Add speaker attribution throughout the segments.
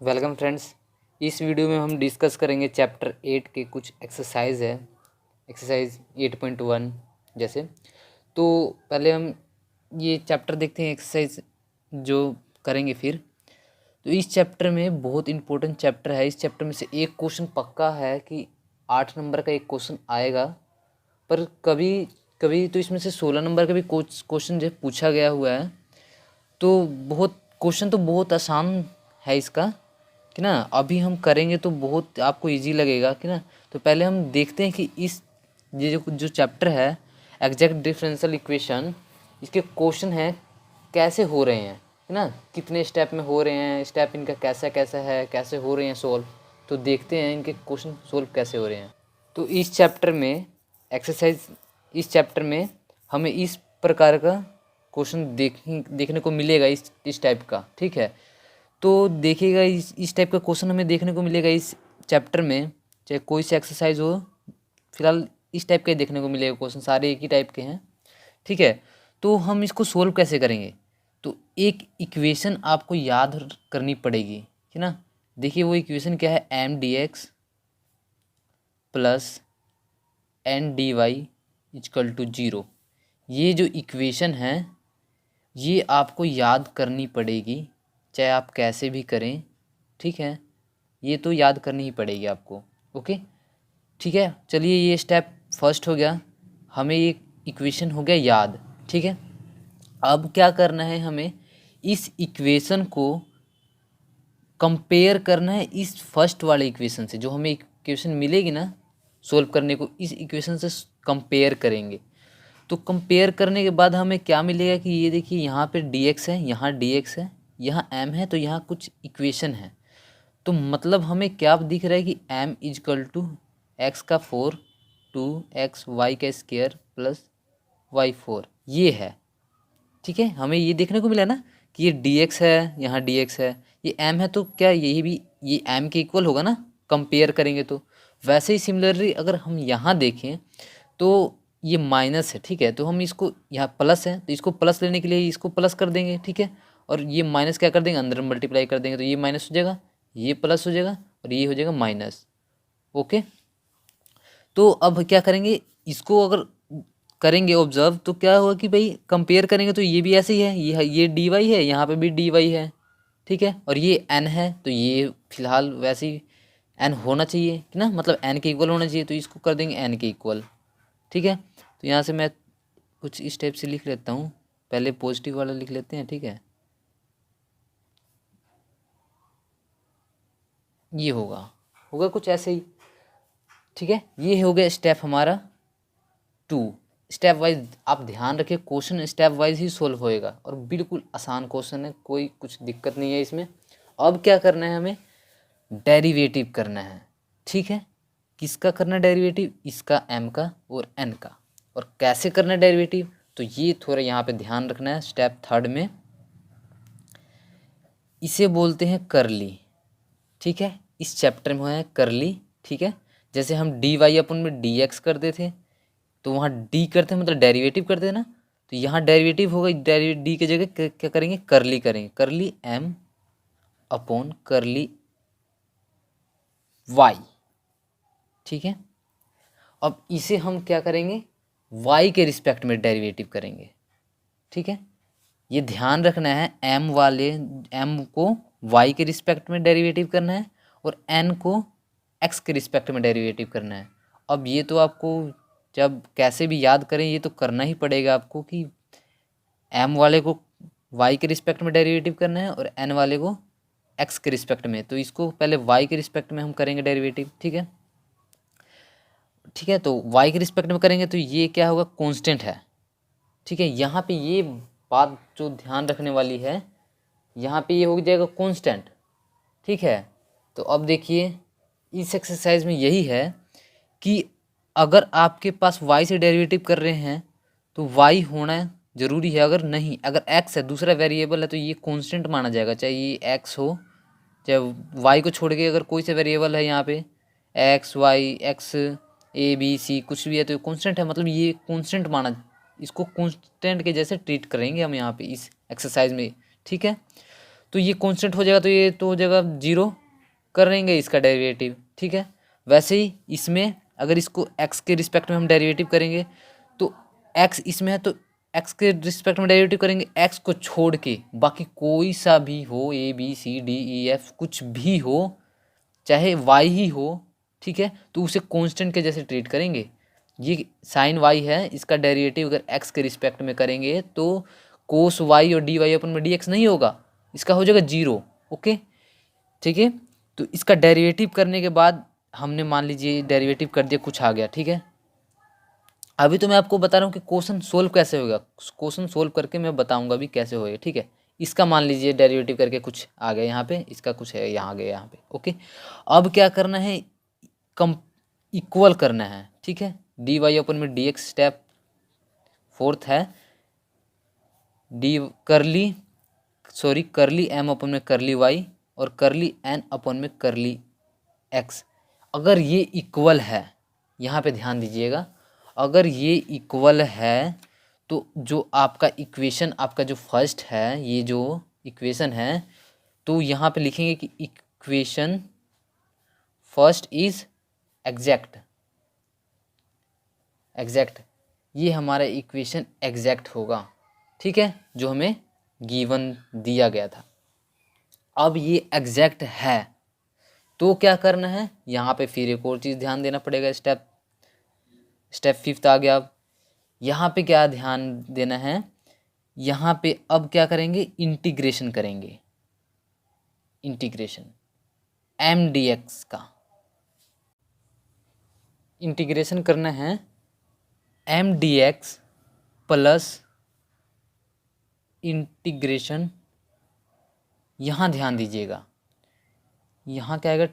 Speaker 1: Welcome friends. इस video में हम डिस्कस करेंगे चैप्टर 8 के कुछ एक्सरसाइज है, एक्सरसाइज 8.1 जैसे। तो पहले हम ये चैप्टर देखते हैं, एक्सरसाइज जो करेंगे फिर। तो इस चैप्टर में बहुत इंपॉर्टेंट चैप्टर है। इस चैप्टर में से एक क्वेश्चन पक्का है कि 8 नंबर का एक क्वेश्चन आएगा, पर कभी कभी तो इसमें से 16 नंबर का भी क्वेश्चन जो पूछा गया हुआ है। तो बहुत क्वेश्चन तो बहुत आसान है इसका कि ना, अभी हम करेंगे तो बहुत आपको इजी लगेगा कि ना। तो पहले हम देखते हैं कि इस ये जो चैप्टर है एग्जैक्ट डिफरेंशियल इक्वेशन, इसके क्वेश्चन हैं कैसे हो रहे हैं है ना, कितने स्टेप में हो रहे हैं, स्टेप इनका कैसा कैसा है, कैसे हो रहे हैं सोल्व। तो देखते हैं इनके क्वेश्चन सोल्व कैसे हो रहे हैं। तो इस चैप्टर में एक्सरसाइज, इस चैप्टर में हमें इस प्रकार का क्वेश्चन देखने को मिलेगा, इस टाइप का। ठीक है, तो देखिएगा इस टाइप का क्वेश्चन हमें देखने को मिलेगा इस चैप्टर में, चाहे कोई सा एक्सरसाइज हो। फिलहाल इस टाइप का ही देखने को मिलेगा क्वेश्चन, सारे एक ही टाइप के हैं। ठीक है, तो हम इसको सोल्व कैसे करेंगे। तो एक इक्वेशन आपको याद करनी पड़ेगी है ना। देखिए वो इक्वेशन क्या है, M D X plus N D Y is equal to 0। ये जो इक्वेशन है ये आपको याद करनी पड़ेगी, चाहे आप कैसे भी करें। ठीक है, ये तो याद करनी ही पड़ेगी आपको। ओके, ठीक है। चलिए ये स्टेप फर्स्ट हो गया, हमें ये इक्वेशन हो गया याद। ठीक है, अब क्या करना है, हमें इस इक्वेशन को कंपेयर करना है इस फर्स्ट वाले इक्वेशन से। जो हमें इक्वेशन मिलेगी ना सोल्व करने को, इस इक्वेशन से कंपेयर करेंगे। तो कंपेयर करने के बाद हमें क्या मिलेगा कि ये देखिए यहाँ पे dx है, यहाँ dx है, यहाँ m है, तो यहाँ कुछ इक्वेशन है। तो मतलब हमें क्या दिख रहा है कि m इजकल टू एक्स का 4 2x y का स्क्वायर प्लस y4 ये है। ठीक है, हमें ये देखने को मिला ना कि ये dx है, यहाँ dx है, ये m है, तो क्या यही भी ये m के इक्वल होगा ना कंपेयर करेंगे तो। वैसे ही सिमिलरली अगर हम यहाँ देखें तो ये माइनस है। ठीक है, तो हम इसको यहाँ प्लस है तो इसको प्लस लेने के लिए इसको प्लस कर देंगे। ठीक है, और ये माइनस क्या कर देंगे, अंदर मल्टीप्लाई कर देंगे, तो ये माइनस हो जाएगा, ये प्लस हो जाएगा और ये हो जाएगा माइनस। ओके, तो अब क्या करेंगे, इसको अगर करेंगे ऑब्जर्व तो क्या होगा कि भाई कंपेयर करेंगे तो ये भी ऐसे ही है, ये डी वाई है, यहाँ पे भी डी वाई है। ठीक है, और ये एन है, तो ये फिलहाल वैसे ही एन होना चाहिए कि ना, मतलब एन के इक्वल होना चाहिए, तो इसको कर देंगे एन के इक्वल। ठीक है, तो यहाँ से मैं कुछ इस टाइप से लिख लेता हूँ, पहले पॉजिटिव वाला लिख लेते हैं। ठीक है, ये होगा होगा कुछ ऐसे ही। ठीक है, ये हो गया स्टेप हमारा 2। स्टेप वाइज आप ध्यान रखिए, क्वेश्चन स्टेप वाइज ही सोल्व होएगा और बिल्कुल आसान क्वेश्चन है, कोई कुछ दिक्कत नहीं है इसमें। अब क्या करना है, हमें डेरिवेटिव करना है। ठीक है, किसका करना है डेरिवेटिव, इसका m का और n का। और कैसे करना है डेरिवेटिव, तो ये थोड़ा यहाँ पे ध्यान रखना है। स्टेप 3 में इसे बोलते हैं करली। ठीक है, इस चैप्टर में है करली। ठीक है, जैसे हम डी वाई अपन में डी एक्स करते थे, तो वहाँ डी करते हैं मतलब डेरिवेटिव करते हैं ना, तो यहाँ डेरिवेटिव होगा, डी की जगह क्या करेंगे, करली करेंगे, करली एम अपॉन करली वाई। ठीक है, अब इसे हम क्या करेंगे, वाई के रिस्पेक्ट में डेरिवेटिव करेंगे। ठीक है, ये ध्यान रखना है, एम को वाई के रिस्पेक्ट में डेरिवेटिव करना है और एन को एक्स के रिस्पेक्ट में डेरिवेटिव करना है। अब ये तो आपको जब कैसे भी याद करें ये तो करना ही पड़ेगा आपको कि एम वाले को वाई के रिस्पेक्ट में डेरिवेटिव करना है और एन वाले को एक्स के रिस्पेक्ट में। तो इसको पहले वाई के रिस्पेक्ट में हम करेंगे डेरिवेटिव। ठीक है, ठीक है, तो वाई के रिस्पेक्ट में करेंगे तो ये क्या होगा, कांस्टेंट है। ठीक है, यहाँ पे ये बात जो ध्यान रखने वाली है, यहाँ पे ये हो जाएगा कांस्टेंट। ठीक है, तो अब देखिए इस एक्सरसाइज में यही है कि अगर आपके पास y से डेरिवेटिव कर रहे हैं तो y होना ज़रूरी है। अगर नहीं, अगर x है, दूसरा वेरिएबल है, तो ये कांस्टेंट माना जाएगा, चाहे ये x हो चाहे y को छोड़ के अगर कोई सा वेरिएबल है यहाँ पे x y x a b c कुछ भी है तो कांस्टेंट है, मतलब ये कांस्टेंट माना, इसको कांस्टेंट के जैसे ट्रीट करेंगे हम यहाँ पे इस एक्सरसाइज में। ठीक है, तो ये कांस्टेंट हो जाएगा, तो ये तो हो जाएगा 0, कर लेंगे इसका डेरिवेटिव, ठीक है। वैसे ही इसमें अगर इसको x के रिस्पेक्ट में हम डेरिवेटिव करेंगे तो x इसमें है, तो x के रिस्पेक्ट में डेरिवेटिव करेंगे, x को छोड़ के बाकी कोई सा भी हो, a b c d e f कुछ भी हो, चाहे y ही हो, ठीक है, तो उसे कांस्टेंट के जैसे ट्रीट करेंगे। ये साइन y है, इसका डेरिवेटिव अगर x के रिस्पेक्ट में करेंगे तो कोस y और dy अपन में dx नहीं होगा, इसका हो जाएगा 0, ओके, ठीक है। तो इसका डेरिवेटिव करने के बाद हमने मान लीजिए डेरिवेटिव कर दिया, कुछ आ गया, ठीक है। अभी तो मैं आपको बता रहा हूँ कि क्वेश्चन सोल्व कैसे होगा, क्वेश्चन सोल्व करके मैं बताऊंगा भी कैसे होएगा, ठीक है। इसका मान लीजिए डेरिवेटिव करके कुछ आ गया यहाँ पे, इसका कुछ है यहाँ आ गया यहाँ पे, ओके। अब क्या करना है, कम इक्वल करना है, ठीक है। डी वाई अपन में डी एक्स स्टेप फोर्थ है, डी करली एम अपन में करली वाई और करली एन अपन में करली एक्स। अगर ये इक्वल है, यहाँ पे ध्यान दीजिएगा, अगर ये इक्वल है तो जो आपका इक्वेशन, आपका जो फर्स्ट है, ये जो इक्वेशन है, तो यहाँ पे लिखेंगे कि इक्वेशन फर्स्ट इज एग्जैक्ट, ये हमारा इक्वेशन एग्जैक्ट होगा, ठीक है, जो हमें गिवन दिया गया था। अब ये एग्जैक्ट है तो क्या करना है, यहाँ पे फिर एक और चीज़ ध्यान देना पड़ेगा, स्टेप फिफ्थ आ गया। अब यहाँ पे क्या ध्यान देना है, यहाँ पे अब क्या करेंगे, इंटीग्रेशन करेंगे, इंटीग्रेशन एम डी एक्स का इंटीग्रेशन करना है, M D X plus integration, यहाँ ध्यान दीजिएगा, यहाँ क्या आएगा,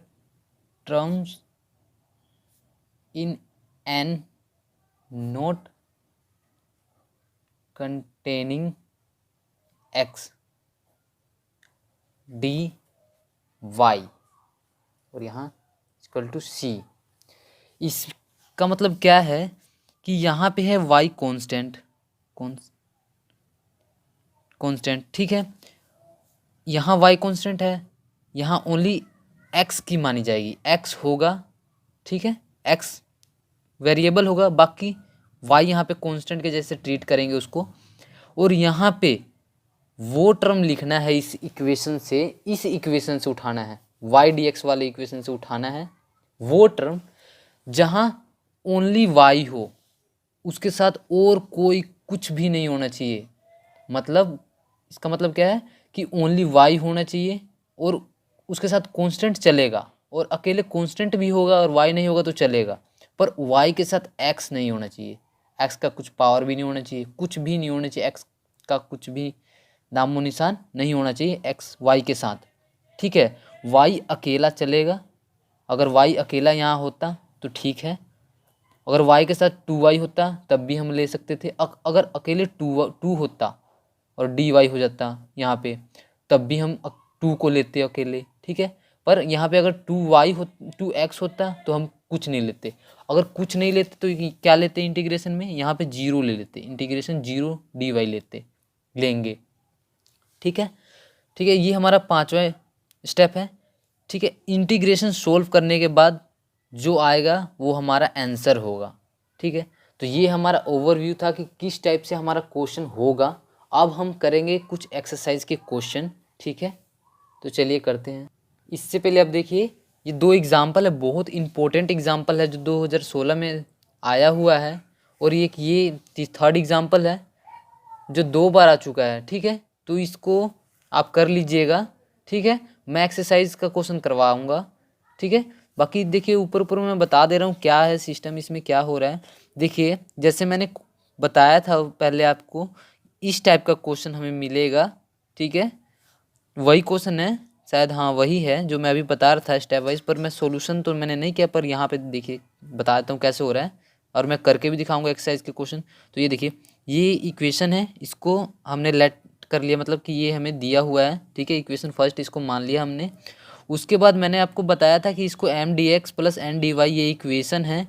Speaker 1: terms in N not containing X D Y और यहाँ इक्वल टू सी। इसका मतलब क्या है कि यहाँ पे है y कांस्टेंट, ठीक है, यहाँ y कांस्टेंट है, यहाँ ओनली x की मानी जाएगी, x होगा, ठीक है, x वेरिएबल होगा, बाकी y यहाँ पे कांस्टेंट के जैसे ट्रीट करेंगे उसको। और यहाँ पे वो टर्म लिखना है इस इक्वेशन से उठाना है, y dx वाले इक्वेशन से उठाना है वो टर्म जहाँ ओनली y हो, उसके साथ और कोई कुछ भी नहीं होना चाहिए। मतलब इसका मतलब क्या है कि ओनली y होना चाहिए और उसके साथ कांस्टेंट चलेगा, और अकेले कांस्टेंट भी होगा और y नहीं होगा तो चलेगा, पर y के साथ x नहीं होना चाहिए, x का कुछ पावर भी नहीं होना चाहिए, कुछ भी नहीं होना चाहिए, x का कुछ भी नामो निशान नहीं होना चाहिए x y के साथ, ठीक है। y अकेला चलेगा, अगर y अकेला यहाँ होता तो ठीक है, अगर y के साथ 2y होता तब भी हम ले सकते थे, अगर अकेले 2 होता और dy हो जाता यहाँ पे, तब भी हम 2 को लेते अकेले, ठीक है। पर यहाँ पे अगर 2x होता तो हम कुछ नहीं लेते, अगर कुछ नहीं लेते तो क्या लेते इंटीग्रेशन में, यहाँ पे 0 ले लेते, इंटीग्रेशन 0 dy लेंगे, ठीक है, ये हमारा 5वां स्टेप है, ठीक है। इंटीग्रेशन सोल्व करने के बाद जो आएगा वो हमारा आंसर होगा, ठीक है। तो ये हमारा ओवरव्यू था कि किस टाइप से हमारा क्वेश्चन होगा। अब हम करेंगे कुछ एक्सरसाइज के क्वेश्चन, ठीक है, तो चलिए करते हैं। इससे पहले आप देखिए, ये 2 एग्जाम्पल है, बहुत इंपॉर्टेंट एग्जाम्पल है जो 2016 में आया हुआ है, और ये 3rd एग्जाम्पल है जो 2 बार आ चुका है, ठीक है। तो इसको आप कर लीजिएगा, ठीक है, मैं एक्सरसाइज का क्वेश्चन करवाऊँगा, ठीक है। बाकी देखिए ऊपर मैं बता दे रहा हूँ क्या है सिस्टम, इसमें क्या हो रहा है। देखिए जैसे मैंने बताया था पहले आपको, इस टाइप का क्वेश्चन हमें मिलेगा, ठीक है, वही क्वेश्चन है शायद, हाँ वही है जो मैं अभी बता रहा था स्टेप वाइज, पर मैं सॉल्यूशन तो मैंने नहीं किया, पर यहाँ पे देखिए बता देता हूँ कैसे हो रहा है, और मैं करके भी दिखाऊंगा एक्सरसाइज के क्वेश्चन। तो ये देखिए, ये इक्वेशन है, इसको हमने लेट कर लिया, मतलब कि ये हमें दिया हुआ है, ठीक है, इक्वेशन फर्स्ट इसको मान लिया हमने। उसके बाद मैंने आपको बताया था कि इसको M D X plus N D Y ये इक्वेशन है,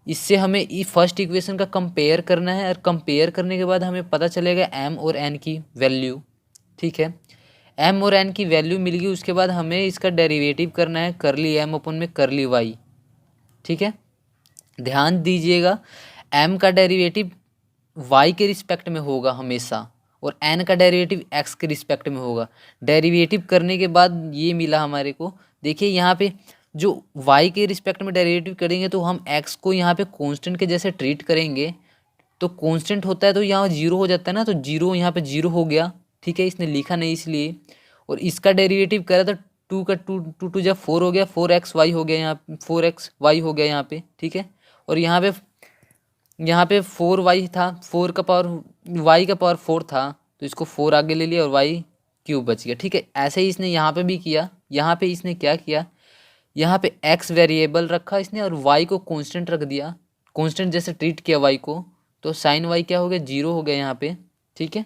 Speaker 1: इससे हमें फर्स्ट इक्वेशन का कंपेयर करना है, और कंपेयर करने के बाद हमें पता चलेगा एम और एन की वैल्यू, ठीक है। एम और एन की वैल्यू मिल गई, उसके बाद हमें इसका डेरिवेटिव करना है करली एम अपन में करली वाई। ठीक है, ध्यान दीजिएगा एम का डेरिवेटिव वाई के रिस्पेक्ट में होगा हमेशा, और एन का डेरिवेटिव एक्स के रिस्पेक्ट में होगा। डेरिवेटिव करने के बाद ये मिला हमारे को, देखिए यहाँ पे जो वाई के रिस्पेक्ट में डेरिवेटिव करेंगे तो हम एक्स को यहाँ पे कांस्टेंट के जैसे ट्रीट करेंगे, तो कांस्टेंट होता है तो यहाँ जीरो हो जाता है ना, तो जीरो यहाँ पे जीरो हो गया। ठीक है, इसने लिखा नहीं इसलिए। और इसका डेरिवेटिव करा तो टू का टू टू टू जब फोर हो गया, 4xy हो गया, यहाँ 4xy हो गया यहाँ पे। ठीक है, और यहाँ पे 4y था, 4 का पावर y का पावर 4 था, तो इसको 4 आगे ले लिया और y क्यूब बच गया। ठीक है, ऐसे ही इसने यहाँ पे भी किया। यहाँ पे इसने क्या किया, यहाँ पे x वेरिएबल रखा इसने और y को कांस्टेंट रख दिया, कांस्टेंट जैसे ट्रीट किया y को, तो साइन y क्या हो गया, जीरो हो गया यहाँ पे। ठीक है,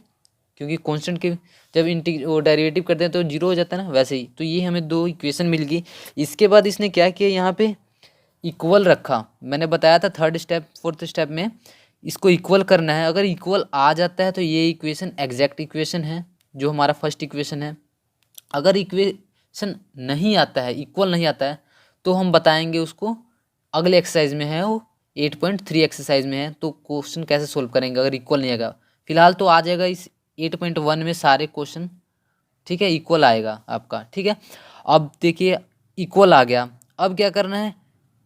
Speaker 1: क्योंकि कांस्टेंट के जब वो डेरिवेटिव करते हैं तो जीरो हो जाता है ना, वैसे ही। तो ये हमें दो इक्वेशन मिल गई। इसके बाद इसने क्या किया, यहाँ पे इक्वल रखा। मैंने बताया था थर्ड स्टेप फोर्थ स्टेप में इसको इक्वल करना है। अगर इक्वल आ जाता है तो ये इक्वेशन एग्जैक्ट इक्वेशन है, जो हमारा फर्स्ट इक्वेशन है। अगर इक्वेशन नहीं आता है, इक्वल नहीं आता है, तो हम बताएंगे उसको अगले एक्सरसाइज में है, वो 8.3 एक्सरसाइज में है, तो क्वेश्चन कैसे सोल्व करेंगे अगर इक्वल नहीं आएगा। फिलहाल तो आ जाएगा इस 8.1 में सारे क्वेश्चन। ठीक है, इक्वल आएगा आपका। ठीक है, अब देखिए इक्वल आ गया, अब क्या करना है,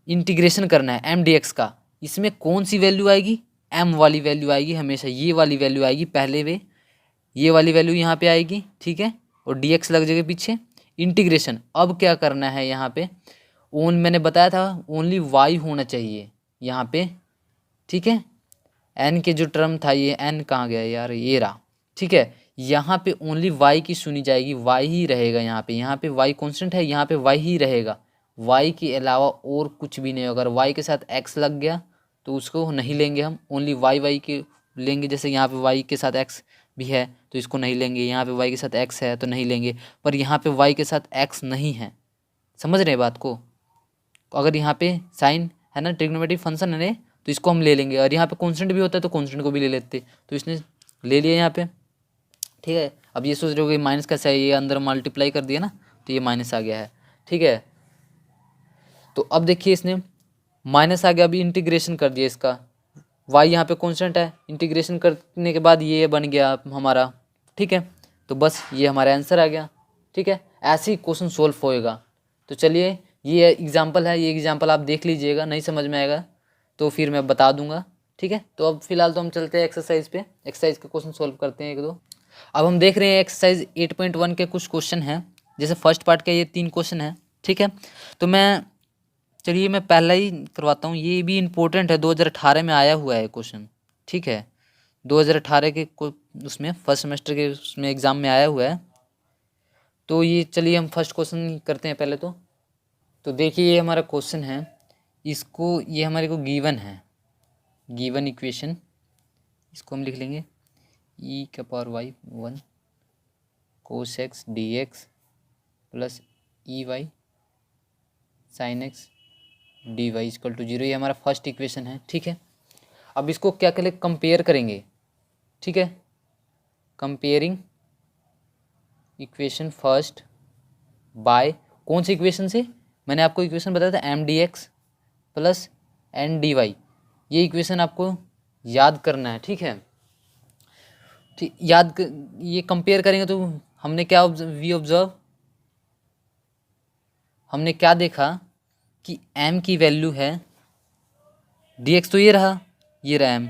Speaker 1: इंटीग्रेशन करना है एम डी एक्स का। इसमें कौन सी वैल्यू आएगी, एम वाली वैल्यू आएगी हमेशा, ये वाली वैल्यू आएगी पहले वे, ये वाली वैल्यू यहाँ पे आएगी। ठीक है, और डी एक्स लग जाएगा पीछे। इंटीग्रेशन अब क्या करना है, यहाँ पे मैंने बताया था ओनली वाई होना चाहिए यहाँ पे। ठीक है, एन के जो टर्म था, ये एन कहाँ गया यार, ये रहा। ठीक है, यहाँ पे ओनली वाई की सुनी जाएगी, वाई ही रहेगा यहाँ पे वाई कॉन्स्टेंट है, यहाँ पे वाई ही रहेगा, वाई के अलावा और कुछ भी नहीं होगा। अगर वाई के साथ एक्स लग गया तो उसको नहीं लेंगे हम, ओनली वाई के लेंगे। जैसे यहाँ पे वाई के साथ एक्स भी है तो इसको नहीं लेंगे, यहाँ पे वाई के साथ एक्स है तो नहीं लेंगे, पर यहाँ पे वाई के साथ एक्स नहीं है। समझ रहे हैं बात को, अगर यहाँ पे साइन है ना, ट्रिग्नोमेट्रिक फंक्शन है तो इसको हम ले लेंगे, और यहाँ पे कांस्टेंट भी होता है तो कांस्टेंट को भी ले लेते, तो इसने ले लिया यहाँ पे। ठीक है, अब ये सोच रहे हो कि माइनस कैसे है, ये अंदर मल्टीप्लाई कर दिया ना तो ये माइनस आ गया है। ठीक है, तो अब देखिए इसने माइनस आ गया, अभी इंटीग्रेशन कर दिया इसका, वाई यहाँ पे कांस्टेंट है, इंटीग्रेशन करने के बाद ये बन गया हमारा। ठीक है, तो बस ये हमारा आंसर आ गया। ठीक है, ऐसे ही क्वेश्चन सोल्व होएगा। तो चलिए ये एग्जाम्पल है, ये एग्जाम्पल आप देख लीजिएगा, नहीं समझ में आएगा तो फिर मैं बता दूंगा। ठीक है, तो अब फिलहाल तो हम चलते हैं एक्सरसाइज पे, एक्सरसाइज के क्वेश्चन सोल्व करते हैं एक दो। अब हम देख रहे हैं एक्सरसाइज 8.1 के कुछ क्वेश्चन हैं, जैसे फर्स्ट पार्ट के ये 3 क्वेश्चन हैं। ठीक है, तो चलिए मैं पहला ही करवाता हूँ, ये भी इम्पोर्टेंट है, 2018 में आया हुआ है क्वेश्चन। ठीक है, 2018 के उसमें फर्स्ट सेमेस्टर के उसमें एग्ज़ाम में आया हुआ है। तो ये चलिए हम फर्स्ट क्वेश्चन करते हैं पहले। तो देखिए ये हमारा क्वेश्चन है, इसको ये हमारे को गिवन है, गिवन इक्वेशन, इसको हम लिख लेंगे ई का power Y 1 cos X D X plus E Y sine X D Y equal to 0, ये हमारा फर्स्ट इक्वेशन है। ठीक है, अब इसको क्या करें, कंपेयर करेंगे। ठीक है, कंपेयरिंग इक्वेशन फर्स्ट बाय कौन सी इक्वेशन से, मैंने आपको इक्वेशन बताया था M D X plus N D Y, ये इक्वेशन आपको याद करना है। ठीक है, ठीक ये कंपेयर करेंगे तो हमने क्या ऑब्जर्व हमने क्या देखा कि m की वैल्यू है dx, तो ये रहा m,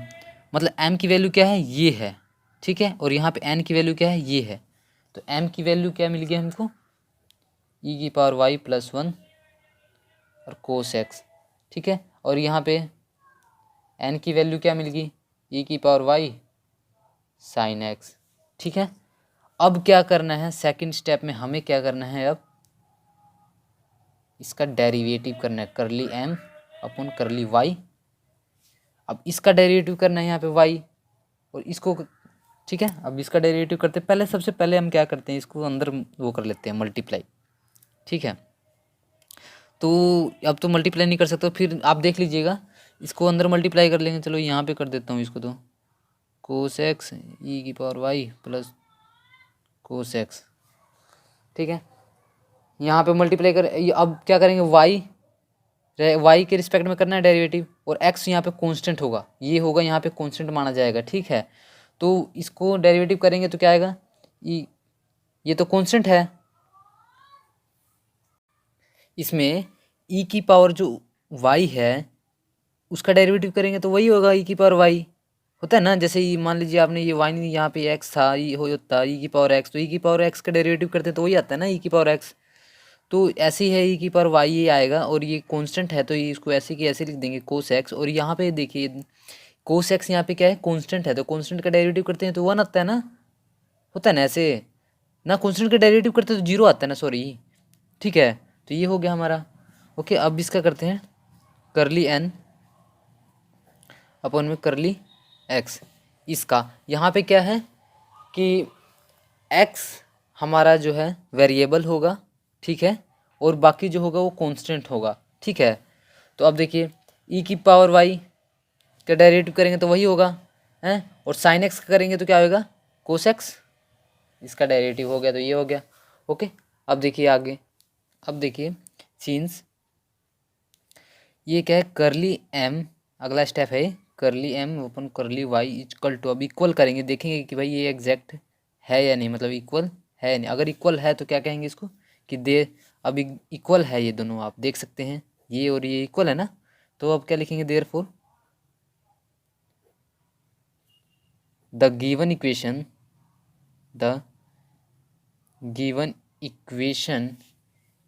Speaker 1: मतलब m की वैल्यू क्या है, ये है। ठीक है, और यहाँ पे n की वैल्यू क्या है, ये है। तो m की वैल्यू क्या मिल गया हमको, e की पावर y प्लस 1 और कोस x। ठीक है, और यहाँ पे n की वैल्यू क्या मिल गई, e की पावर y साइन x। ठीक है, अब क्या करना है, सेकंड स्टेप में हमें क्या करना है, अब इसका डेरिवेटिव करना है, करली m अपन करली y। अब इसका डेरिवेटिव करना है यहाँ पे y और इसको। ठीक है, अब इसका डेरिवेटिव करते पहले, सबसे पहले हम क्या करते हैं, इसको अंदर वो कर लेते हैं मल्टीप्लाई। ठीक है, तो अब तो मल्टीप्लाई नहीं कर सकते, फिर आप देख लीजिएगा, इसको अंदर मल्टीप्लाई कर लेंगे। चलो यहाँ पे कर देता हूँ इसको, तो कोस एक्स ई की power Y plus cos X ठीक है। यहाँ पे मल्टीप्लाई कर, अब क्या करेंगे, वाई के रिस्पेक्ट में करना है डेरिवेटिव, और एक्स यहाँ पे कांस्टेंट होगा, ये होगा यहाँ पे कांस्टेंट माना जाएगा, ठीक है। तो इसको डेरिवेटिव करेंगे तो क्या आएगा, ये तो कांस्टेंट है, इसमें ई की पावर जो वाई है उसका डेरिवेटिव करेंगे तो वही होगा, ई की पावर वाई होता है ना। जैसे ये मान लीजिए आपने ये वाई नहीं, यहाँ पे एक्स था, ये होता ई की पावर एक्स, तो ई की पावर एक्स का डेरिवेटिव करते हैं तो वही आता है ना, ई की पावर एक्स। तो ऐसे ही है, ई की पावर वाई ये आएगा, और ये कांस्टेंट है तो ये इसको ऐसे की ऐसे लिख देंगे कोस एक्स। और यहाँ पे देखिए कोस एक्स यहाँ पे क्या है, कांस्टेंट है, तो कांस्टेंट का डेरिवेटिव करते हैं तो 1 आता है ना, होता है ना ऐसे ना, कांस्टेंट का डेरिवेटिव करते हैं तो 0 आता है ना, सॉरी, ठीक है। तो ये हो गया हमारा। ओके, अब इसका करते हैं करली एन अपन में करली एक्स। इसका यहाँ पे क्या है कि एक्स हमारा जो है वेरिएबल होगा, ठीक है, और बाकी जो होगा वो कांस्टेंट होगा, ठीक है। तो अब देखिए ई की पावर वाई का डेरिवेटिव करेंगे तो वही होगा हैं, और साइन एक्स का करेंगे तो क्या होगा, कोस एक्स, इसका डेरिवेटिव हो गया, तो ये हो गया। ओके, अब देखिए आगे, अब देखिए सीन्स ये क्या है, करली एम, अगला स्टेप है करली एम ओपन करली वाई इक्वल टू, अब इक्वल करेंगे, देखेंगे कि भाई ये एग्जैक्ट है या नहीं, मतलब इक्वल है या नहीं। अगर इक्वल है तो क्या कहेंगे इसको कि अब इक्वल है, ये दोनों आप देख सकते हैं, ये और ये इक्वल है ना, तो अब क्या लिखेंगे, therefore the given equation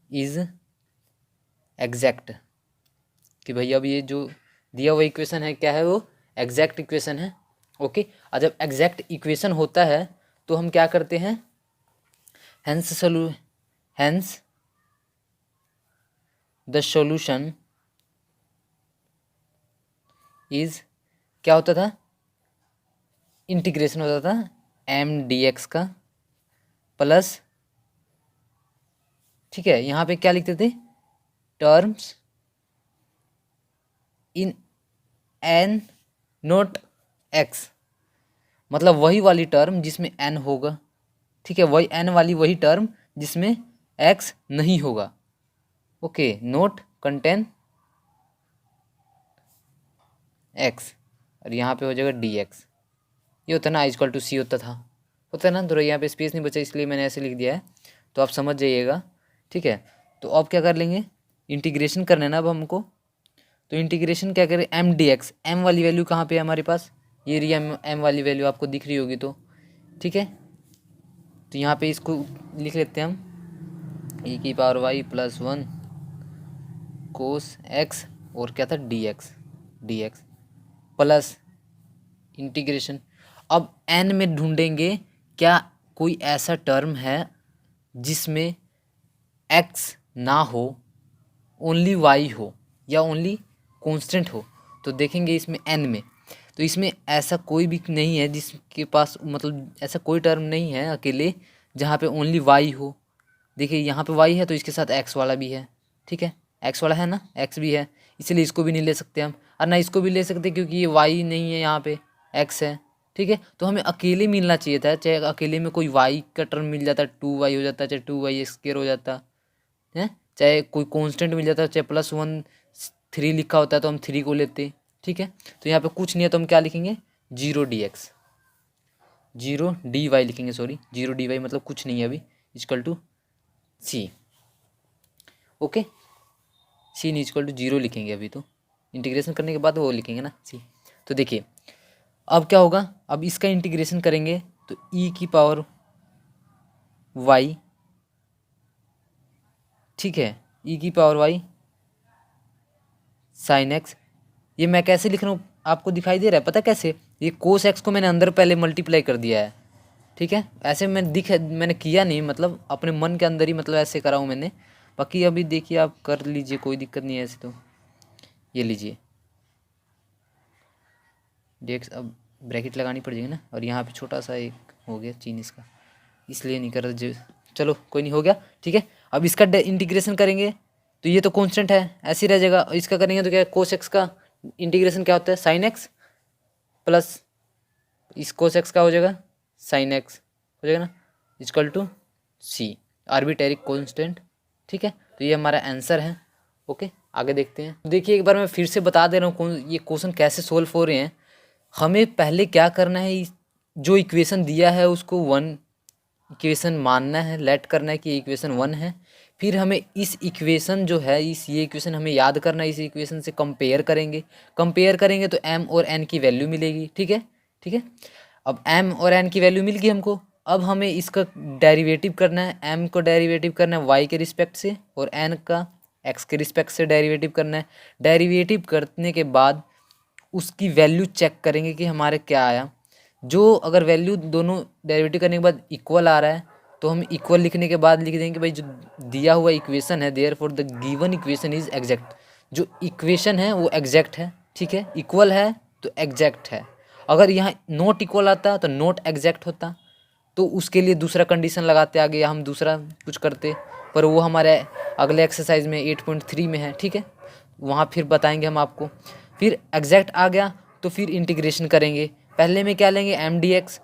Speaker 1: is exact, कि भाई अब ये जो दिया हुआ इक्वेशन है क्या है, वो एग्जैक्ट इक्वेशन है। ओके, और जब एग्जैक्ट इक्वेशन होता है तो हम क्या करते हैं, हेंस द सॉल्यूशन इज, क्या होता था, इंटीग्रेशन होता था एम डी एक्स का प्लस, ठीक है, यहाँ पे क्या लिखते थे, terms in N naught x, मतलब वही वाली टर्म जिसमें एन होगा, ठीक है, वही एन वाली वही टर्म जिसमें एक्स नहीं होगा। ओके, नोट कंटेन एक्स, और यहाँ पे हो जाएगा डी एक्स, ये होता है ना, इक्वल टू सी होता है ना, थोड़ा यहाँ पे स्पेस नहीं बचा इसलिए मैंने ऐसे लिख दिया है, तो आप समझ जाइएगा, ठीक है। तो अब क्या कर लेंगे, इंटीग्रेशन करना है ना अब हमको, तो इंटीग्रेशन क्या करें, एम डी एक्स, एम वाली वैल्यू कहाँ पे है हमारे पास, ये रही एम वाली वैल्यू आपको दिख रही होगी, तो ठीक है, तो यहाँ पे इसको लिख लेते हैं हम, ई की power Y plus 1 cos X, और क्या था, डी एक्स प्लस इंटीग्रेशन। अब एन में ढूंढेंगे क्या कोई ऐसा टर्म है जिसमें एक्स ना हो, ओनली वाई हो, या ओनली कांस्टेंट हो, तो देखेंगे इसमें एन में, तो इसमें ऐसा कोई भी नहीं है जिसके पास, मतलब ऐसा कोई टर्म नहीं है अकेले जहाँ पे ओनली वाई हो। देखिए यहाँ पे वाई है तो इसके साथ एक्स वाला भी है, ठीक है, एक्स वाला है ना, एक्स भी है, इसलिए इसको भी नहीं ले सकते हम, और ना इसको भी ले सकते क्योंकि ये वाई नहीं है, यहाँ पे एक्स है, ठीक है। तो हमें अकेले मिलना चाहिए था, चाहे अकेले में कोई वाई का टर्म मिल जाता, 2y हो जाता, चाहे 2y स्क्वायर हो जाता है, चाहे कोई कांस्टेंट मिल जाता, चाहे +1 3 लिखा होता है तो हम 3 को लेते, ठीक है। तो यहाँ पे कुछ नहीं है तो हम क्या लिखेंगे, 0 dx, 0 dy लिखेंगे, सॉरी 0 dy मतलब कुछ नहीं है अभी, equal to C. Okay, C equal to 0 लिखेंगे अभी, तो इंटीग्रेशन करने के बाद वो लिखेंगे ना सी। तो देखिए अब क्या होगा, अब इसका इंटीग्रेशन करेंगे तो ई की पावर वाई, ठीक है, ई की पावर वाई साइन एक्स, ये मैं कैसे लिख रहा हूँ आपको दिखाई दे रहा है, पता कैसे, ये कोस एक्स को मैंने अंदर पहले मल्टीप्लाई कर दिया है, ठीक है, ऐसे मैंने किया नहीं, मतलब अपने मन के अंदर ही, मतलब ऐसे करा हूँ मैंने, बाकी अभी देखिए आप कर लीजिए, कोई दिक्कत नहीं है ऐसे। तो ये लीजिए डेक्स, अब ब्रैकेट लगानी पड़ जाएगी ना, और यहाँ पे छोटा सा एक हो गया चीन इसका, इसलिए नहीं कर रहा जो, चलो कोई नहीं, हो गया, ठीक है। अब इसका इंटीग्रेशन करेंगे तो ये तो कांस्टेंट है, ऐसे ही रह जाएगा, इसका करेंगे तो क्या, कोस एक्स का इंटीग्रेशन क्या होता है, साइन एक्स प्लस इस कोस एक्स का हो जाएगा साइन एक्स, हो जाएगा ना, equal to C. Arbitrary constant, ठीक है। तो ये हमारा आंसर है। ओके, आगे देखते हैं। देखिए एक बार मैं फिर से बता दे रहा हूँ ये क्वेश्चन कैसे सोल्व हो रहे हैं। हमें पहले क्या करना है, जो इक्वेशन दिया है उसको 1 इक्वेशन मानना है, लेट करना है कि इक्वेशन 1 है। फिर हमें इस इक्वेशन जो है, ये इक्वेशन हमें याद करना है, इस इक्वेशन से कंपेयर करेंगे तो m और n की वैल्यू मिलेगी, ठीक है, ठीक है। अब m और n की वैल्यू मिल गई हमको। अब हमें इसका डेरिवेटिव करना है, m को डेरिवेटिव करना है y के रिस्पेक्ट से और n का x के रिस्पेक्ट से डेरिवेटिव करना है। डेरिवेटिव करने के बाद उसकी वैल्यू चेक करेंगे कि हमारे क्या आया। जो अगर वैल्यू दोनों डेरिवेटिव करने के बाद इक्वल आ रहा है तो हम इक्वल लिखने के बाद लिख देंगे कि भाई जो दिया हुआ इक्वेशन है, therefore the given equation is exact. जो इक्वेशन है वो एग्जैक्ट है, ठीक है, इक्वल है तो एग्जैक्ट है। अगर यहाँ नॉट इक्वल आता तो नॉट एग्जैक्ट होता, तो उसके लिए दूसरा कंडीशन लगाते आगे, या हम दूसरा कुछ करते, पर वो हमारे अगले एक्सरसाइज में 8.3 में है, ठीक है, वहाँ फिर बताएंगे हम आपको। फिर एग्जैक्ट आ गया तो फिर इंटीग्रेशन करेंगे। पहले में क्या लेंगे mdx,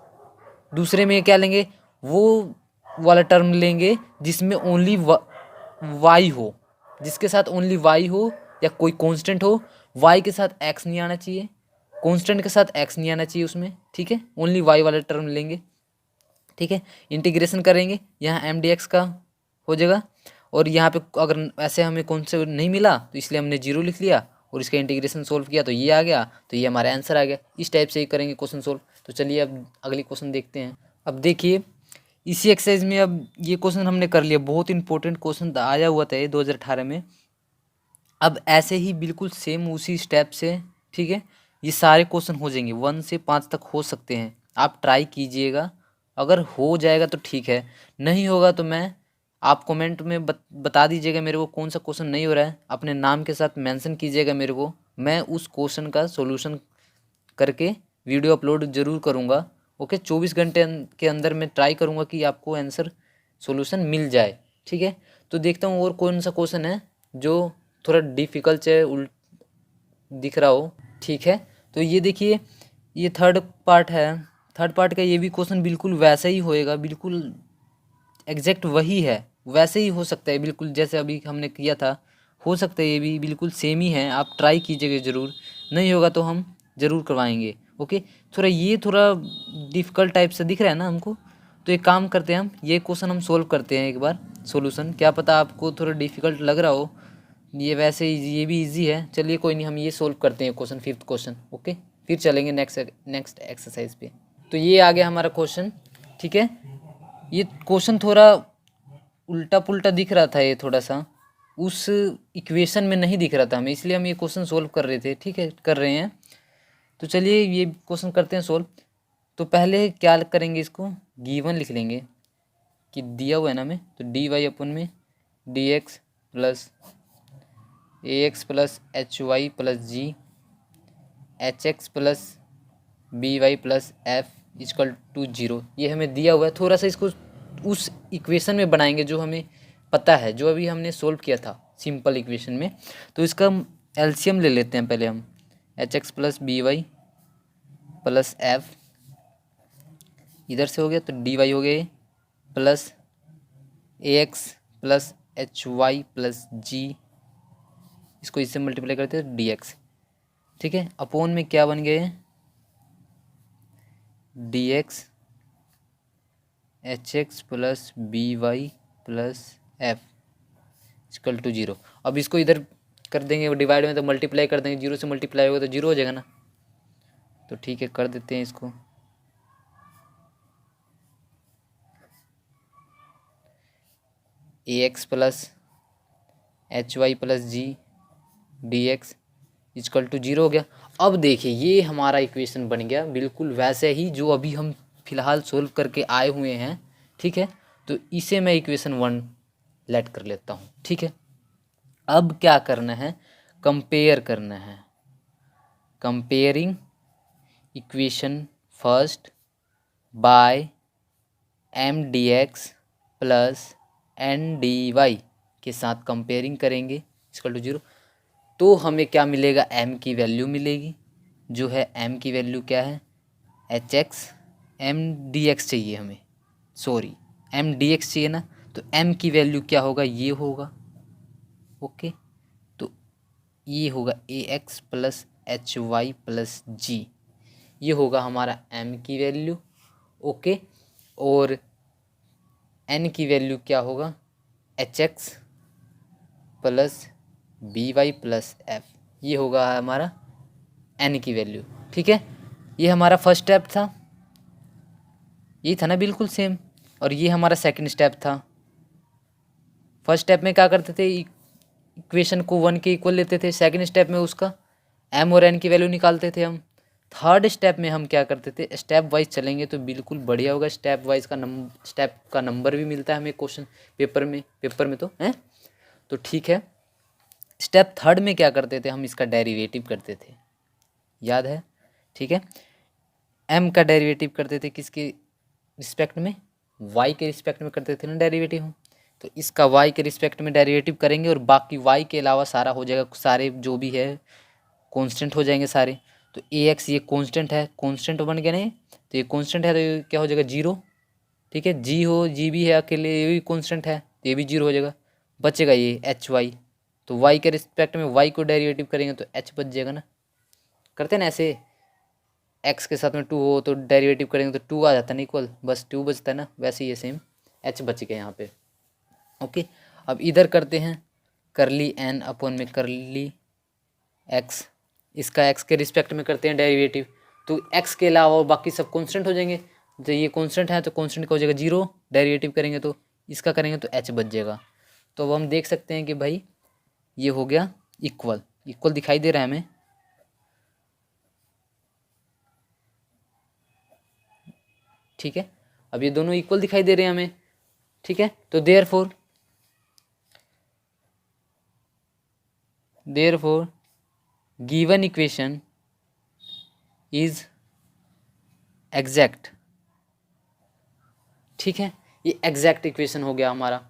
Speaker 1: दूसरे में क्या लेंगे, वो वाला टर्म लेंगे जिसमें ओनली y हो, जिसके साथ ओनली y हो या कोई कांस्टेंट हो। y के साथ x नहीं आना चाहिए, कांस्टेंट के साथ x नहीं आना चाहिए उसमें, ठीक है, ओनली y वाला टर्म लेंगे, ठीक है। इंटीग्रेशन करेंगे, यहाँ mdx का हो जाएगा। और यहाँ पे अगर ऐसे हमें कौन से नहीं मिला तो इसलिए हमने 0 लिख लिया और इसका इंटीग्रेशन सोल्व किया तो ये आ गया, तो ये हमारा आंसर आ गया। इस टाइप से ही करेंगे क्वेश्चन सोल्व। तो चलिए अब अगली क्वेश्चन देखते हैं। अब देखिए इसी एक्सरसाइज में अब ये क्वेश्चन हमने कर लिया, बहुत इंपॉर्टेंट क्वेश्चन आया हुआ था ये 2018 में। अब ऐसे ही बिल्कुल सेम उसी स्टेप से, ठीक है, ये सारे क्वेश्चन हो जाएंगे, 1 से 5 तक हो सकते हैं। आप ट्राई कीजिएगा, अगर हो जाएगा तो ठीक है, नहीं होगा तो आप कमेंट में बता दीजिएगा मेरे को कौन सा क्वेश्चन नहीं हो रहा है, अपने नाम के साथ मेंशन कीजिएगा मेरे को, मैं उस क्वेश्चन का सॉल्यूशन करके वीडियो अपलोड ज़रूर करूँगा। ओके, 24 घंटे के अंदर मैं ट्राई करूँगा कि आपको आंसर सॉल्यूशन मिल जाए, ठीक है। तो देखता हूँ और कौन सा क्वेश्चन है जो थोड़ा डिफ़िकल्ट से दिख रहा हो, ठीक है। तो ये देखिए ये थर्ड पार्ट है, थर्ड पार्ट का ये भी क्वेश्चन बिल्कुल वैसा ही होएगा, बिल्कुल एग्जैक्ट वही है, वैसे ही हो सकता है बिल्कुल जैसे अभी हमने किया था, हो सकता है ये भी बिल्कुल सेम ही है। आप ट्राई कीजिएगा ज़रूर, नहीं होगा तो हम ज़रूर करवाएंगे। ओके, थोड़ा डिफ़िकल्ट टाइप से दिख रहा है ना हमको, तो एक काम करते हैं, हम ये क्वेश्चन हम सोल्व करते हैं एक बार सॉल्यूशन। क्या पता आपको थोड़ा डिफ़िकल्ट लग रहा हो, ये वैसे ये भी इजी है। चलिए कोई नहीं, हम ये सोल्व करते हैं क्वेश्चन, 5th क्वेश्चन। ओके, फिर चलेंगे नेक्स्ट एक्सरसाइज पे। तो ये आ गया हमारा क्वेश्चन, ठीक है। ये क्वेश्चन थोड़ा उल्टा पुल्टा दिख रहा था, ये थोड़ा सा उस इक्वेशन में नहीं दिख रहा था हमें, इसलिए हम ये क्वेश्चन सोल्व कर रहे थे, ठीक है, कर रहे हैं। तो चलिए ये क्वेश्चन करते हैं सोल्व। तो पहले क्या करेंगे, इसको गिवन लिख लेंगे कि दिया हुआ है ना हमें, तो dy अपन में dx plus ax plus hy plus g hx plus by plus f equal to 0, ये हमें दिया हुआ है। थोड़ा सा इसको उस इक्वेशन में बनाएंगे जो हमें पता है, जो अभी हमने सोल्व किया था सिंपल इक्वेशन में। तो इसका एलसीएम ले लेते हैं पहले हम, hx plus by plus f, इधर से हो गया तो dy हो गया plus ax plus hy plus g, इसको इससे मल्टीप्लाई करते हैं dx, ठीक है। अपोन में क्या बन गए, dx hx plus by plus f equal to 0। अब इसको इधर कर देंगे डिवाइड में, तो मल्टीप्लाई कर देंगे, 0 से मल्टीप्लाई होगा तो 0 हो जाएगा ना, तो ठीक है कर देते हैं इसको। ax plus hy plus g dx equal to 0 हो गया। अब देखिए ये हमारा इक्वेशन बन गया बिल्कुल वैसे ही जो अभी हम फिलहाल सोल्व करके आए हुए हैं, ठीक है। तो इसे मैं इक्वेशन 1 लेट कर लेता हूँ, ठीक है। अब क्या करना है, कंपेयर करना है, comparing equation first by mdx plus ndy के साथ कंपेयरिंग करेंगे इक्वल टू 0। तो हमें क्या मिलेगा, m की वैल्यू मिलेगी, जो है m की वैल्यू क्या है, hx, m dx चाहिए हमें, सॉरी m dx चाहिए ना, तो m की वैल्यू क्या होगा, ये होगा। ओके, तो ये होगा ax plus H Y plus G, ये होगा हमारा m की वैल्यू। ओके, और n की वैल्यू क्या होगा, H X plus B Y plus F, ये होगा हमारा n की वैल्यू। ठीक है, ये हमारा फर्स्ट स्टेप था, ये था ना बिल्कुल सेम। और ये हमारा सेकंड स्टेप था। फर्स्ट स्टेप में क्या करते थे, इक्वेशन को 1 के इक्वल लेते थे। सेकंड स्टेप में उसका m और n की वैल्यू निकालते थे हम। थर्ड स्टेप में हम क्या करते थे, स्टेप वाइज चलेंगे तो बिल्कुल बढ़िया होगा। स्टेप वाइज का स्टेप का नंबर भी मिलता है हमें क्वेश्चन पेपर में तो है, तो ठीक है। स्टेप थर्ड में क्या करते थे, हम इसका डेरिवेटिव करते थे, याद है। ठीक है, m का डेरिवेटिव करते थे किसके रिस्पेक्ट में, y के रिस्पेक्ट में करते थे ना डेरिवेटिव हम। तो इसका y के रिस्पेक्ट में डेरिवेटिव करेंगे और बाकी y के अलावा सारा हो जाएगा, सारे जो भी है कांस्टेंट हो जाएंगे सारे। तो ax ये कांस्टेंट है, कांस्टेंट बन गया नहीं, तो ये कांस्टेंट है तो ये क्या हो जाएगा, जीरो। ठीक है, जी हो जी भी है अकेले, ये भी कांस्टेंट है तो ये भी जीरो हो जाएगा। बचेगा ये एच वाई, तो y के रिस्पेक्ट में y को डेरिवेटिव करेंगे तो h बच जाएगा ना। करते हैं ना ऐसे, x के साथ में 2 हो तो डेरिवेटिव करेंगे तो 2 आ जाता है ना इक्वल, बस 2 बचता है ना, वैसे ही ये सेम h बच गया यहाँ पे। ओके, अब इधर करते हैं करली n अपॉन में करली x, इसका x के रिस्पेक्ट में करते हैं डेरिवेटिव, तो x के अलावा बाकी सब कांस्टेंट हो जाएंगे। तो ये कांस्टेंट है तो कांस्टेंट का हो जाएगा जीरो, डेरिवेटिव करेंगे तो इसका करेंगे तो h बच जाएगा। तो अब हम देख सकते हैं कि भाई ये हो गया इक्वल, इक्वल दिखाई दे रहा है हमें। ठीक है, अब ये दोनों इक्वल दिखाई दे रहे हैं हमें। ठीक है, तो therefore given equation is exact. ठीक है, ये एग्जैक्ट इक्वेशन हो गया हमारा।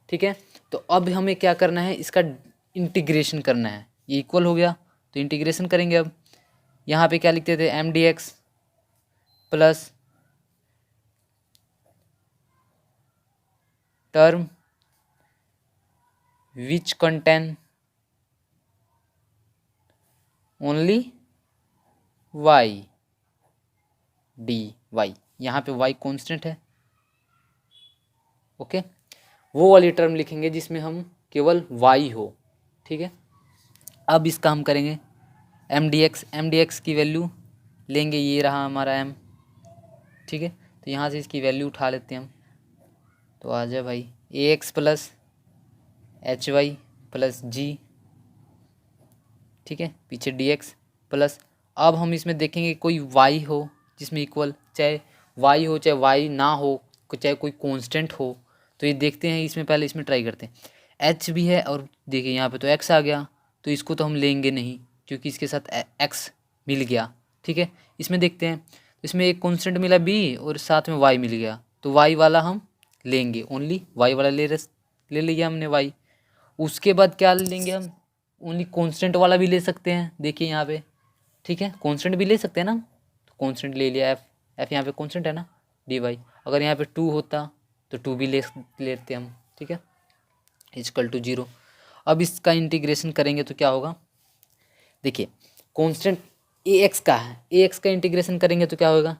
Speaker 1: ठीक है, तो अब हमें क्या करना है, इसका इंटीग्रेशन करना है। ये इक्वल हो गया तो इंटीग्रेशन करेंगे। अब यहाँ पे क्या लिखते थे, M D X plus term which contain only Y D Y, यहाँ पे वाई कॉन्स्टेंट है। ओके, वो वाली टर्म लिखेंगे जिसमें हम केवल वाई हो। ठीक है, अब इसका हम करेंगे एम डी एक्स की वैल्यू लेंगे, ये रहा हमारा एम। ठीक है, तो यहाँ से इसकी वैल्यू उठा लेते हैं हम, तो आ जाए भाई A X plus H Y plus G. ठीक है, पीछे डी एक्स प्लस, अब हम इसमें देखेंगे कोई वाई हो जिसमें इक्वल, चाहे वाई हो चाहे वाई ना हो, चाहे कोई कांस्टेंट हो, तो ये देखते हैं इसमें, पहले इसमें ट्राई करते हैं। एच भी है और देखिए यहाँ पे तो एक्स आ गया, तो इसको तो हम लेंगे नहीं क्योंकि इसके साथ एक्स मिल गया। ठीक है, इसमें देखते हैं, इसमें एक कांस्टेंट मिला बी और साथ में वाई मिल गया, तो वाई वाला हम लेंगे, ओनली वाई वाला ले लिया हमने वाई। उसके बाद क्या लेंगे हम, ओनली कांस्टेंट वाला भी ले सकते हैं, देखिए यहाँ पे। ठीक है, कांस्टेंट भी ले सकते हैं ना, तो कांस्टेंट ले लिया एफ, एफ यहाँ पे कांस्टेंट है ना, डी वाई। अगर यहाँ पे 2 होता तो 2 भी लेते हम। ठीक है, इजकल टू 0। अब इसका इंटीग्रेशन करेंगे तो क्या होगा, देखिए कांस्टेंट ए एक्स का है, ए एक्स का इंटीग्रेशन करेंगे तो क्या होगा,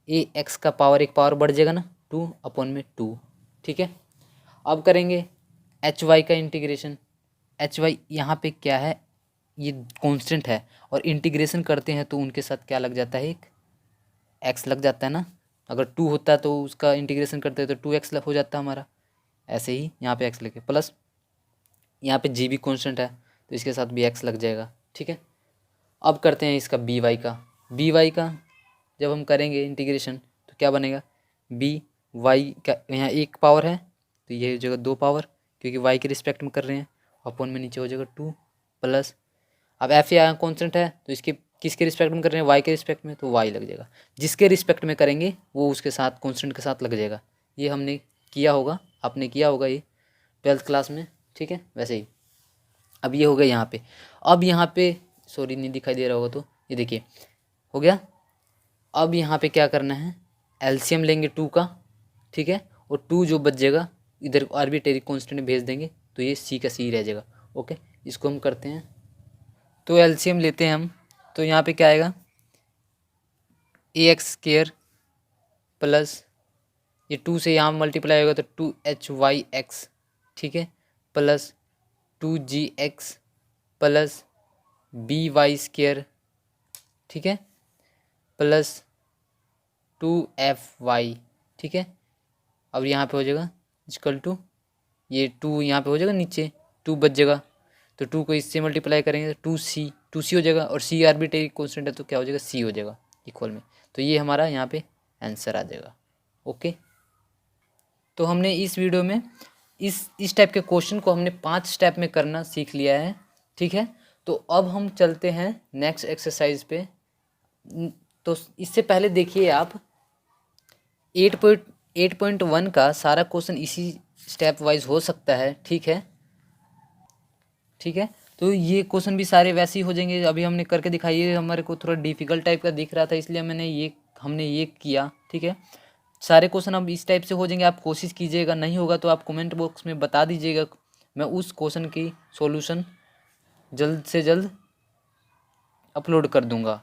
Speaker 1: ए एक्स का पावर एक पावर बढ़ जाएगा ना, 2 अपॉन में 2। ठीक है, अब करेंगे एच वाई का इंटीग्रेशन। एच वाई यहाँ पे क्या है, ये कांस्टेंट है और इंटीग्रेशन करते हैं तो उनके साथ क्या लग जाता है, एक एक्स लग जाता है ना। अगर 2 होता तो उसका इंटीग्रेशन करते हैं तो 2x हो जाता हमारा। ऐसे ही यहाँ पे x लेके प्लस यहाँ पे जी भी कांस्टेंट है तो इसके साथ भी x लग जाएगा। ठीक है, अब करते हैं इसका बी वाई का जब हम करेंगे इंटीग्रेशन तो क्या बनेगा, बी वाई का यहाँ एक पावर है तो ये हो जाएगा 2 पावर, क्योंकि y के रिस्पेक्ट में कर रहे हैं, अपॉन में नीचे हो जाएगा 2 प्लस, अब एफ यहाँ कॉन्स्टेंट है तो इसके किसके रिस्पेक्ट में कर रहे हैं, वाई के रिस्पेक्ट में, तो वाई लग जाएगा। जिसके रिस्पेक्ट में करेंगे वो उसके साथ कॉन्स्टेंट के साथ लग जाएगा। ये हमने किया होगा, आपने किया होगा ये 12th क्लास में। ठीक है, वैसे ही अब ये हो गया यहाँ पे। अब यहाँ पे सॉरी नहीं दिखाई दे रहा होगा तो ये देखिए हो गया। अब यहाँ पे क्या करना है, एलसीएम लेंगे 2 का। ठीक है, और 2 जो बच जाएगा इधर आर्बिट्रेरी कांस्टेंट भेज देंगे तो ये सी का सी रह जाएगा। ओके, इसको हम करते हैं। तो एलसीएम लेते हैं हम, तो यहाँ पे क्या आएगा, ए एक्स स्क्र प्लस ये 2 से यहाँ मल्टीप्लाई होगा तो 2hy(x), ठीक है, प्लस 2gx प्लस by², ठीक है, प्लस 2fy, ठीक है। अब यहाँ पे हो जाएगा इक्वल टू, ये 2 यहाँ पे हो जाएगा, नीचे 2 बच जाएगा, तो 2 को इससे मल्टीप्लाई करेंगे तो 2c हो जाएगा, और c आर्बिट्रेरी कांस्टेंट है तो क्या हो जाएगा, c हो जाएगा इक्वल में। तो ये हमारा यहाँ पे आंसर आ जाएगा। ओके, तो हमने इस वीडियो में इस टाइप के क्वेश्चन को हमने 5 स्टेप में करना सीख लिया है, ठीक है। तो अब हम चलते हैं नेक्स्ट एक्सरसाइज पे। तो इससे पहले देखिए आप 8.1 का सारा क्वेश्चन इसी स्टेप वाइज हो सकता है, ठीक है, ठीक है। तो ये क्वेश्चन भी सारे वैसे ही हो जाएंगे। अभी हमने करके दिखाई, हमारे को थोड़ा डिफिकल्ट टाइप का दिख रहा था इसलिए हमने ये किया, ठीक है। सारे क्वेश्चन अब इस टाइप से हो जाएंगे, आप कोशिश कीजिएगा, नहीं होगा तो आप कमेंट बॉक्स में बता दीजिएगा, मैं उस क्वेश्चन की सॉल्यूशन जल्द से जल्द अपलोड कर दूंगा।